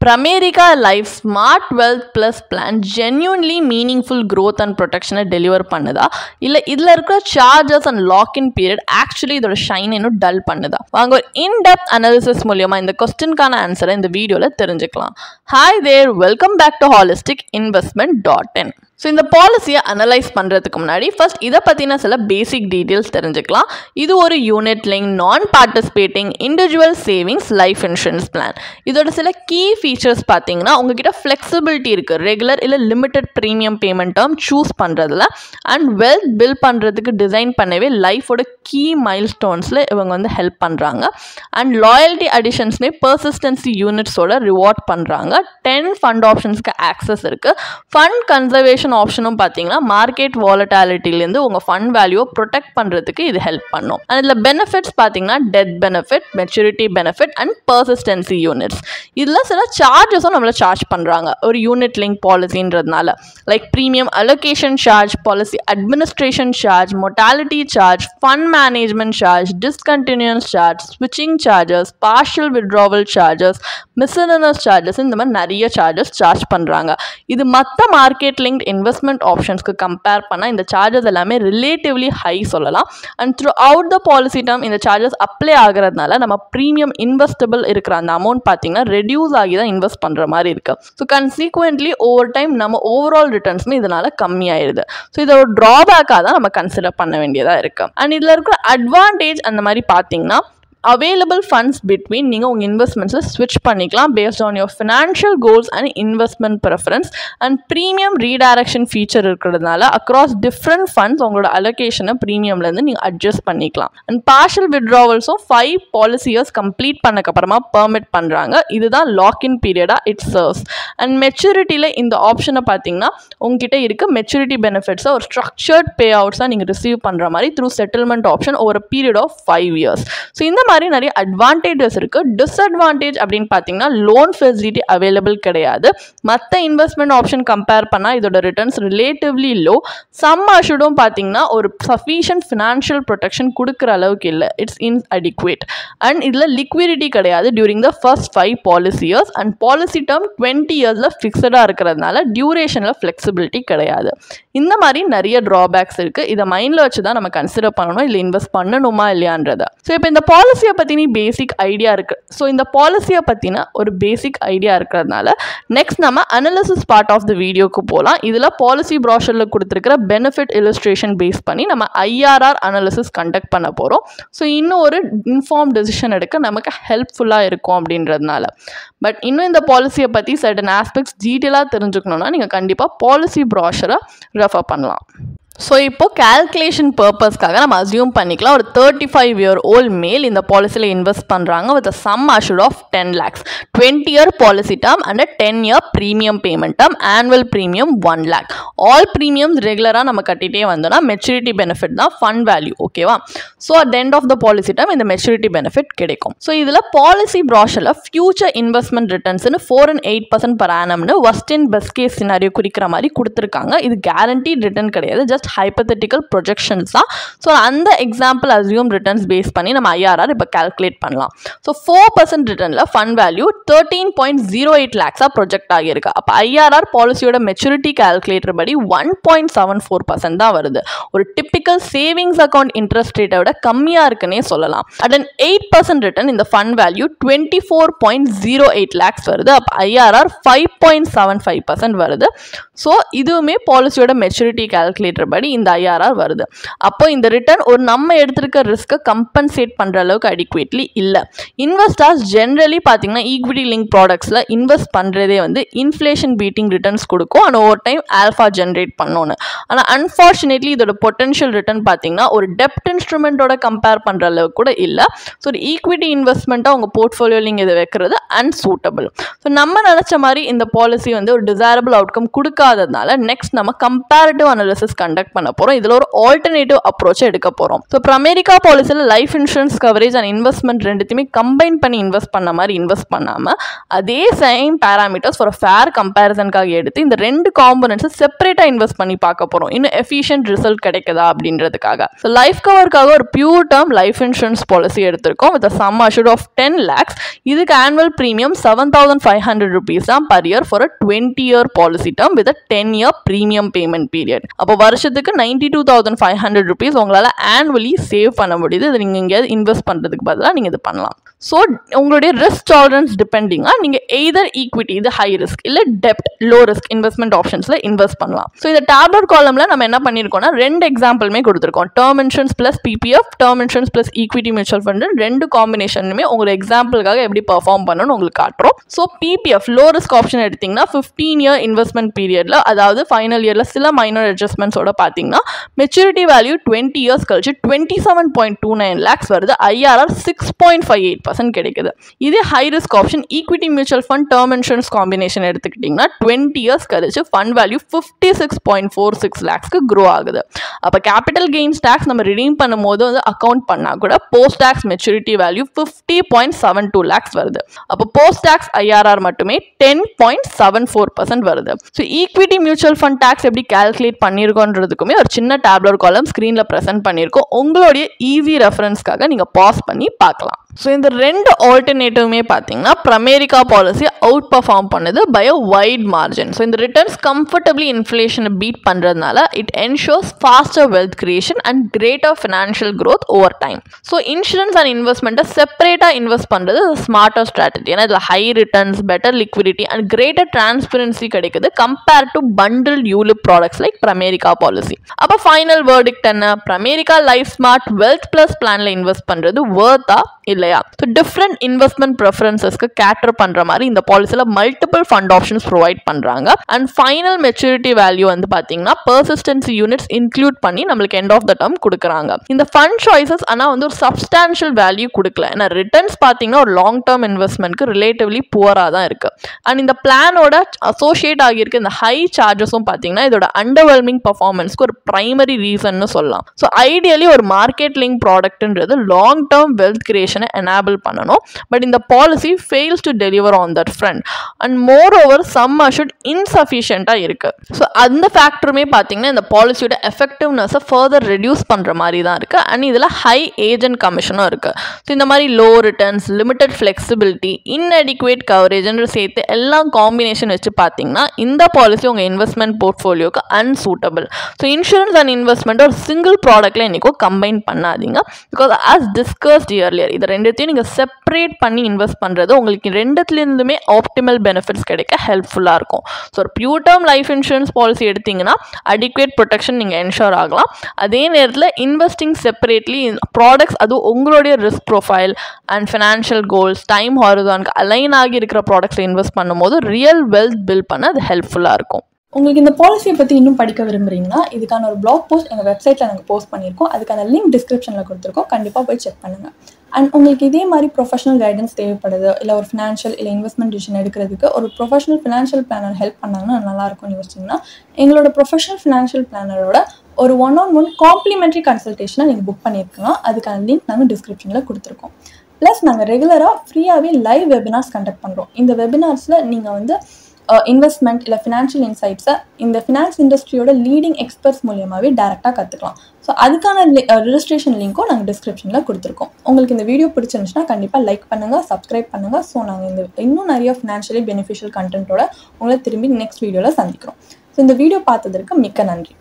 Pramerica Life Smart Wealth Plus Plan genuinely meaningful growth and protection deliver பண்ணுதா இல்ல இதுல இருக்கிற charges and lock-in period actually இதோட shine இன்னும் dull பண்ணுதா? வாங்க ஒரு in-depth analysis மூலமா இந்த questionக்கான ஆன்சரை இந்த வீடியோல தெரிஞ்சுக்கலாம். Hi there, welcome back to holisticinvestment.in. So இந்த பாலிசியை அனலைஸ் பண்ணுறதுக்கு முன்னாடி ஃபர்ஸ்ட் இதை பற்றின சில பேசிக் டீட்டெயில்ஸ் தெரிஞ்சுக்கலாம். இது ஒரு யூனிட் லிங்க் நான் participating individual savings life insurance plan. இதோட சில கீ ஃபீச்சர்ஸ் பார்த்தீங்கன்னா உங்ககிட்ட ஃப்ளெக்சிபிலிட்டி இருக்குது. ரெகுலர் இல்லை limited premium payment term choose பண்ணுறதுல அண்ட் வெல்த் பில் பண்ணுறதுக்கு டிசைன் பண்ணவே லைஃபோட கீ மைல் ஸ்டோன்ஸில் இவங்க வந்து ஹெல்ப் பண்ணுறாங்க. அண்ட் லாயல்ட்டி அடிஷன்ஸ்மே பர்சிஸ்டன்சி யூனிட்ஸோட ரிவார்ட் பண்ணுறாங்க. 10 ஃபண்ட் ஆப்ஷன்ஸ்க்கு ஆக்சஸ் இருக்குது. ஃபண்ட் கன்சர்வேஷன் ஆப்ஷனும் பார்த்தீங்கன்னா மார்க்கெட் வாலட்டாலிட்டிலேருந்து உங்கள் ஃபண்ட் வேல்யூவை ப்ரொடெக்ட் பண்ணுறதுக்கு இது ஹெல்ப் பண்ணும். அண்ட் இதில் பெனிஃபிட்ஸ் பார்த்தீங்கன்னா death benefit, maturity benefit and persistency units. இதில் சில சார்ஜஸும் நம்மளை சார்ஜ் பண்ணுறாங்க ஒரு யூனிட் லிங்க் பாலிசின்றதுனால. Like premium allocation charge, policy administration charge, mortality charge, fund management charge, discontinuance charge, ஸ்விட்சிங் charges, partial withdrawal charges, miscellaneous charges, இந்த மாதிரி நிறைய சார்ஜஸ் சார்ஜ் பண்ணுறாங்க. இது மற்ற மார்க்கெட் லிங்க் இன்வெஸ்ட்மெண்ட் ஆப்ஷன்ஸ்க்கு கம்பேர் பண்ணால் இந்த சார்ஜஸ் எல்லாமே ரிலேட்டிவ்லி ஹை சொல்லலாம். And throughout the policy term இந்த சார்ஜஸ் அப்ளை ஆகிறதுனால நம்ம ப்ரீமியம் இன்வெஸ்டபிள் இருக்கிற அந்த அமௌண்ட் பார்த்தீங்கன்னா ரெடியூஸ் ஆகி தான் இன்வெஸ்ட் பண்ணுற மாதிரி இருக்குது. ஸோ கன்சீக்வெண்ட்லி ஓவர் டைம் நம்ம ஓவரால் ரிட்டர்ன்ஸுமே இதனால் கம்மியாயிடுது. ஸோ இதை ஒரு ட்ராபேக்காக தான் நம்ம கன்சிடர் பண்ண வேண்டியதாக இருக்குது. அண்ட் இதில் இருக்கிற அட்வான்டேஜ் அந்த மாதிரி பார்த்தீங்கன்னா அவைலபிள் ஃபண்ட்ஸ் பிட்வீன் நீங்கள் உங்கள் இன்வெஸ்ட்மெண்ட்ஸில் ஸ்விட்ச் பண்ணிக்கலாம் based on your financial goals and investment preference. And premium redirection feature இருக்கிறதுனால அக்ராஸ் டிஃப்ரெண்ட் ஃபண்ட்ஸ் உங்களோட அலோகேஷனை ப்ரீமியம்லேருந்து நீங்கள் அட்ஜஸ்ட் பண்ணிக்கலாம். அண்ட் பார்ஷியல் வித்ட்ராவல்ஸும் 5 பாலிசி இயர்ஸ் கம்ப்ளீட் பண்ணக்கப்புறமா பெர்மிட் பண்ணுறாங்க. இதுதான் லாக்இன் பீரியடாக இட் சர்வ்ஸ். அண்ட் மெச்சூரிட்டியில் இந்த ஆப்ஷனை பார்த்தீங்கன்னா உங்ககிட்ட இருக்க மெச்சூரிட்டி பெனிஃபிட்ஸை ஒரு ஸ்ட்ரக்சர்ட் பே அவுட்ஸாக நீங்கள் ரிசீவ் பண்ணுற மாதிரி த்ரூ செட்டில்மெண்ட் ஆப்ஷன் ஒரு பீரியட் ஆஃப் 5 இயர்ஸ். ஸோ இந்த மாதிரி நிறைய அட்வான்டேஜஸ் இருக்கு. டிஸ்அட்வான்டேஜ் அப்படின்னு பார்த்தீங்கன்னா லோன் ஃபெசிலிட்டி அவைலபிள் கிடையாது. மற்ற இன்வெஸ்ட்மெண்ட் ஆப்ஷன் கம்பேர் பண்ணால் இதோட ரிட்டர்ன்ஸ் ரிலேட்டிவ்லி லோ. சம் அஷூர்டும் பார்த்தீங்கன்னா ஒரு சஃபிஷியன்ட் ஃபினான்ஷியல் ப்ரொடெக்ஷன் கொடுக்குற அளவுக்கு இல்லை. It's inadequate. அண்ட் இதில் லிக்விடிட்டி கிடையாது during the first 5 policy years. And policy term 20 இயர்ஸில் ஃபிக்ஸடாக இருக்கிறதுனால டியூரேஷனில் ஃப்ளெக்சிபிலிட்டி கிடையாது. இந்த மாதிரி நிறைய ட்ராபேக்ஸ் இருக்குது. இதை மைண்டில் வச்சு தான் நம்ம கன்சிடர் பண்ணணும் இல்லை இன்வெஸ்ட் பண்ணணுமா இல்லையான்றதை. ஸோ இப்போ இந்த பாலிசியை பற்றின பேசிக் ஐடியா இருக்குது. ஸோ இந்த பாலிசியை பற்றின ஒரு பேசிக் ஐடியா இருக்கிறதுனால நெக்ஸ்ட் நம்ம அனாலிசிஸ் பார்ட் ஆஃப் த வீடியோக்கு போகலாம். இதில் பாலிசி ப்ராஷரில் கொடுத்துருக்கிற பெனிஃபிட் இல்லுஸ்ட்ரேஷன் பேஸ் பண்ணி நம்ம IRR அனாலிசிஸ் கண்டக்ட் பண்ண போகிறோம். ஸோ இன்னும் ஒரு இன்ஃபார்ம் டெசிஷன் எடுக்க நமக்கு ஹெல்ப்ஃபுல்லாக இருக்கும் அப்படின்றதுனால. பட் இன்னும் இந்த பாலிசியை பற்றி சர்டன் ஆஸ்பெக்ட்ஸ் டீட்டெயிலாக தெரிஞ்சுக்கணுன்னா நீங்கள் கண்டிப்பாக பாலிசி ப்ராஷரை ரெஃபர் பண்ணலாம். ஸோ இப்போ கேல்குலேஷன் பர்பஸ்க்காக நம்ம அசியூம் பண்ணிக்கலாம் ஒரு 35-year-old மேல் இந்த பாலிசியில் இன்வெஸ்ட் பண்ணுறாங்க with sum assured of 10 lakhs, 20-year policy term and 10-year premium payment term, annual premium 1 lakh. All premiums ரெகுலராக நம்ம கட்டிகிட்டே வந்தோம்னா மெச்சூரிட்டி பெனிஃபிட் தான் ஃபண்ட் வேல்யூ. ஓகேவா? So at end of the policy term இந்த மெச்சூரிட்டி பெனிஃபிட் கிடைக்கும். ஸோ இதில் பாலிசி ப்ராஷரில் ஃபியூச்சர் இன்வெஸ்ட்மெண்ட் ரிட்டர்ன்ஸ்னு 4 and 8% per annumனு worst and best case scenario குறிக்கிற மாதிரி கொடுத்துருக்காங்க. இது கேரண்டீட் ரிட்டர்ன் கிடையாது, ஜஸ்ட் hypothetical projections தான். ஸோ அந்த எக்ஸாம்பிள் அசியூம் ரிட்டர்ன்ஸ் பேஸ் பண்ணி நம்ம IRR இப்போ கால்குலேட் பண்ணலாம். ஸோ 4% ரிட்டர்னில் ஃபண்ட் வேல்யூ 13.08 lakhs ப்ரொஜெக்ட் ஆகியிருக்கு. அப்போ IRR பாலிசியோட மெச்சூரிட்டி கால்குலேட்டர் படி 1.74% தான் வருது. ஒரு டிப்பிக்கல் சேவிங்ஸ் அக்கௌண்ட் இன்ட்ரெஸ்ட் ரேட்டை விட கம்மியாக இருக்குன்னே சொல்லலாம். அட் அண்ட் 8% ரிட்டர்ன் இந்த ஃபண்ட் வேல்யூ 24.08 lakhs வருது. அப்போ IRR 5.75% வருது. ஸோ இதுவுமே பாலிசியோட மெச்சூரிட்டி கால்குலேட்டர் படி இந்த IRR வருது. அப்போ இந்த ரிட்டர்ன் ஒரு நம்ம எடுத்திருக்க ரிஸ்க்கை கம்பன்சேட் பண்ணுற அளவுக்கு அடிக்வேட்லி இல்லை. இன்வெஸ்டர்ஸ் ஜென்ரலி பார்த்தீங்கன்னா ஈக்விட்டி லிங்க் ப்ராடக்ட்ஸில் இன்வெஸ்ட் பண்ணுறதே வந்து இன்ஃப்ளேஷன் பீட்டிங் ரிட்டர்ன்ஸ் கொடுக்கும் and over time alpha generate பண்ணோன்னு. ஆனால் அன்ஃபார்ச்சுனேட்லி இதோட பொட்டன்ஷியல் ரிட்டர்ன் பார்த்தீங்கன்னா ஒரு டெப்ட் இன்ஸ்ட்ருமெண்ட்டோட கம்பேர் பண்ணுற அளவுக்கு கூட இல்லை. ஸோ ஒரு ஈக்விட்டி இன்வெஸ்ட்மெண்ட்டாக உங்கள் போர்ட்ஃபோலியோ நீங்கள் இதை வைக்கிறது அன்சூட்டபிள். ஸோ நம்ம நினச்ச மாதிரி இந்த பாலிசி வந்து ஒரு டிசைரபிள் அவுட்கம் கொடுக்காததுனால நெக்ஸ்ட் நம்ம கம்பேரிட்டிவ் அனாலிசிஸ் கண்டக்ட் கண்டக்ட் பண்ண போகிறோம். இதில் ஒரு ஆல்டர்னேட்டிவ் அப்ரோச்சை எடுக்க போகிறோம். ஸோ பிரைமேரிக்கா பாலிசியில் life insurance coverage and investment ரெண்டுத்தையுமே கம்பைன் பண்ணி இன்வெஸ்ட் பண்ண மாதிரி இன்வெஸ்ட் பண்ணாமல் அதே சேம் பேராமீட்டர்ஸ் ஒரு ஃபேர் கம்பேரிசனுக்காக எடுத்து இந்த ரெண்டு காம்பனன்ட்ஸை செப்பரேட்டாக இன்வெஸ்ட் பண்ணி பார்க்க போகிறோம். இன்னும் எஃபிஷியன்ட் ரிசல்ட் கிடைக்குதா அப்படின்றதுக்காக. ஸோ லைஃப் கவருக்காக ஒரு pure term life insurance policy எடுத்திருக்கோம் with sum assured of 10 lakhs. இதுக்கு ஆனுவல் ப்ரீமியம் 7,500 rupees தான் per year for a 20-year policy term with a 10-year premium payment period. அப்போ வருஷத்துக்கு 92,500 rupees உங்களால் ஆனுவலி சேவ் பண்ண முடியுது. இது நீங்கள் எங்கேயாவது இன்வெஸ்ட் பண்ணுறதுக்கு பதிலாக நீங்கள் இது பண்ணலாம். ஸோ உங்களுடைய ரிஸ்க் டாலரன்ஸ் டிபெண்டிங்காக நீங்கள் எய்தர் ஈக்விட்டி, இது ஹை ரிஸ்க், இல்லை டெப்ட் லோ ரிஸ்க் இன்வெஸ்ட்மெண்ட் ஆப்ஷன்ஸில் இன்வெஸ்ட் பண்ணலாம். ஸோ இந்த டேப்லெட் காலமில் நம்ம என்ன பண்ணியிருக்கோம்னா ரெண்டு எக்ஸாம்பிளுமே கொடுத்துருக்கோம். Term insurance plus PPF, term insurance plus equity mutual fund, ரெண்டு காம்பினேஷனுமே உங்களுக்கு எக்ஸாம்பிளுக்காக எப்படி பர்ஃபார்ம் பண்ணணும்னு உங்களுக்கு காட்டுறோம். So PPF low risk option எடுத்திங்கன்னா 15-year இன்வெஸ்ட்மெண்ட் பீரியடில், அதாவது ஃபைனல் இயரில் சில மைனர் அட்ஜஸ்ட்மெண்ட்ஸோட பார்த்தீங்கன்னா மெச்சூரிட்டி வேல்யூ 20 years கழிச்சு 27.29 lakhs வருது. IRR 6.58% கிடைக்குது. இதே high risk option equity mutual fund term insurance combination எடுத்துக்கிட்டிங்கன்னா 20 years கழிச்சு ஃபண்ட் வேல்யூ 56.46 lakhsக்கு க்ரோ ஆகுது. அப்போ கேபிட்டல் கெயின்ஸ் டேக்ஸ் நம்ம ரிடீம் பண்ணும்போது வந்து அக்கௌண்ட் பண்ணால் கூட post tax maturity value 50.72 lakhs வருது. அப்போ போஸ்ட் டேக்ஸ் IRR மட்டுமே 10.74% வருது. So equity mutual fund tax எப்படி கால்குலேட் பண்ணியிருக்கோன்றதுக்குமே ஒரு சின்ன டேப்லெட் காலம் ஸ்க்ரீனில் ப்ரெசென்ட் பண்ணியிருக்கோம். உங்களுடைய ஈஸி ரெஃபரன்ஸ்க்காக நீங்கள் பாஸ் பண்ணி பார்க்கலாம். ஸோ இந்த ரெண்டு ஆல்டர்னேட்டிவுமே பார்த்தீங்கன்னா பிரைமேரிக்கா பாலிசி அவுட் பர்ஃபார்ம் பண்ணுது by a wide margin. So இந்த ரிட்டர்ன்ஸ் கம்ஃபர்டபிளி இன்ஃப்ளேஷனை பீட் பண்ணுறதுனால it ensures faster wealth creation and greater financial growth over time. So insurance and இன்வெஸ்ட்மெண்ட்டை செப்பரேட்டாக இன்வெஸ்ட் பண்ணுறது ஸ்மார்ட்டர் ஸ்ட்ராட்டஜி. ஏன்னா இதில் high returns, better liquidity and greater transparency கிடைக்குது compare to bundle ULIP products like Pramerica policy. அப்போ final verdict என்ன? Pramerica life smart wealth plus பிளானில் invest பண்ணுறது வர்த்தா இல்லையா? ஸோ டிஃப்ரெண்ட் இன்வெஸ்ட்மெண்ட் ப்ரெஃபரன்சஸ்க்கு கேட்டர் பண்ணுற மாதிரி இந்த பாலிசியில் மல்டிபிள் ஃபண்ட் ஆப்ஷன்ஸ் ப்ரொவைட் பண்ணுறாங்க. அண்ட் ஃபைனல் மெச்சூரிட்டி வேல்யூ வந்து பார்த்தீங்கன்னா பர்சிஸ்டன்சி யூனிட்ஸ் இன்க்ளூட் பண்ணி நம்மளுக்கு எண்ட் ஆஃப் த டேர்ம் கொடுக்குறாங்க. இந்த ஃபண்ட் சாய்ஸஸ் ஆனால் வந்து ஒரு சப்ஸ்டான்ஷியல் வேல்யூ கொடுக்கல. ஏன்னா ரிட்டர்ன்ஸ் பார்த்தீங்கன்னா ஒரு லாங் டேர்ம் இன்வெஸ்ட்மெண்ட்க்கு ரிலேட்டிவ்லி புவராக தான் இருக்குது. அண்ட் இந்த பிளானோட அசோசியேட் ஆகியிருக்க இந்த ஹை சார்ஜஸும் பார்த்தீங்கன்னா இதோட அண்டர்வெல்மிங் பர்ஃபார்மன்ஸ்க்கு ஒரு பிரைமரி ரீசன்னு சொல்லலாம். ஸோ ஐடியலி ஒரு மார்க்கெட் லிங்க் ப்ராடக்ட்ன்றது லாங் டேர்ம் வெல்த் கிரியேஷனை enable பண்ணணும். பட் இந்த policy fails to deliver on that front and moreover sum assured இன்சஃபிஷியண்ட்டாக இருக்குது. ஸோ அந்த ஃபேக்டருமே பார்த்தீங்கன்னா இந்த பாலிசியோட எஃபெக்டிவ்னஸை ஃபர்தர் ரெடியூஸ் பண்ணுற மாதிரி தான் இருக்குது. அண்ட் இதில் ஹை ஏஜென்ட் கமிஷனும் இருக்குது. ஸோ இந்த மாதிரி low returns, limited flexibility, inadequate கவரேஜ்னு சேர்த்து எல்லாம் காம்பினேஷன் வச்சு பார்த்தீங்கன்னா இந்த பாலிசி உங்கள் இன்வெஸ்ட்மெண்ட் போர்ட்ஃபோலியோக்கு unsuitable. So insurance and investment ஒரு சிங்கிள் ப்ராடக்ட்டில் இன்றைக்கும் கம்பைன் பண்ணாதீங்க. பிகாஸ் ஆஸ் டிஸ்கஸ்ட் இயர்லியர் இது ரெண்டுத்தையும் நீங்கள் செப்பரேட் பண்ணி இன்வெஸ்ட் பண்ணுறது உங்களுக்கு ரெண்டுத்துலேருந்துமே ஆப்டிமல் பெனிஃபிட்ஸ் கிடைக்க ஹெல்ப்ஃபுல்லாக இருக்கும். ஸோ ஒரு pure term life insurance policy எடுத்திங்கன்னா அடிக்குவேட் ப்ரொடெக்ஷன் நீங்கள் என்ஷோர் ஆகலாம். அதே நேரத்தில் இன்வெஸ்டிங் செப்பரேட்லி ப்ராடக்ட்ஸ், அதுவும் உங்களுடைய risk profile and financial goals, time ஹாரிசானுக்கு அலைன் ஆகி இருக்கிற ப்ராடக்ட்ஸை இன்வெஸ்ட் பண்ணும்போது ரியல் வெல்த் பில்ட் பண்ண அது ஹெல்ப்ஃபுல்லாக இருக்கும். உங்களுக்கு இந்த பாலிசியை பற்றி இன்னும் படிக்க விரும்புகிறீங்கன்னா இதுக்கான ஒரு பிளாக் போஸ்ட் எங்கள் வெப்சைட்டில் நாங்கள் போஸ்ட் பண்ணியிருக்கோம். அதுக்கான லிங்க் டிஸ்கிரிப்ஷனில் கொடுத்துருக்கோம். கண்டிப்பாக போய் செக் பண்ணுங்கள். அண்ட் உங்களுக்கு இதே மாதிரி ப்ரொஃபஷனல் கைடன்ஸ் தேவைப்படுது, இல்லை ஒரு ஃபினான்ஷியல் இல்லை இன்வெஸ்ட்மெண்ட் டிசிஷன் எடுக்கிறதுக்கு ஒரு ப்ரொஃபஷனல் ஃபினான்ஷியல் பிளானர் ஹெல்ப் பண்ணாங்கன்னா நல்லாயிருக்கும்னு யோசிச்சிங்கன்னா எங்களோட ப்ரொஃபஷனல் ஃபினான்ஷியல் பிளானரோட ஒரு 1-on-1 காம்ப்ளிமெண்ட்ரி கன்சல்டேஷனை நீங்கள் புக் பண்ணியிருக்கலாம். அதுக்கான லிங்க் நாங்கள் டிஸ்கிரிப்ஷனில் கொடுத்துருக்கோம். ப்ளஸ் நாங்கள் ரெகுலராக ஃப்ரீயாகவே லைவ் வெபினார்ஸ் கண்டக்ட் பண்ணுறோம். இந்த வெபினார்ஸில் நீங்கள் வந்து இன்வெஸ்ட்மெண்ட் இல்லை ஃபினான்ஷியல் இன்சைட்ஸை இந்த ஃபினான்ஸ் இண்டஸ்ட்ரியோட லீடிங் எக்ஸ்பர்ட்ஸ் மூலியமாகவே டேரெக்டாக கற்றுக்கலாம். ஸோ அதுக்கான ரெஜிஸ்ட்ரேஷன் லிங்க்கும் நாங்கள் டிஸ்கிரிப்ஷனில் கொடுத்துருக்கோம். உங்களுக்கு இந்த வீடியோ பிடிச்சிருந்துச்சுன்னா கண்டிப்பாக லைக் பண்ணுங்கள், சப்ஸ்கிரைப் பண்ணுங்கள். ஸோ நாங்கள் இன்னும் நிறைய ஃபினான்ஷியலி பெனிஃபிஷியல் கண்டென்ட்டோட உங்களை திரும்பி நெக்ஸ்ட் வீடியோவில் சந்திக்கிறோம். ஸோ இந்த வீடியோ பார்த்ததற்கு மிக்க நன்றி.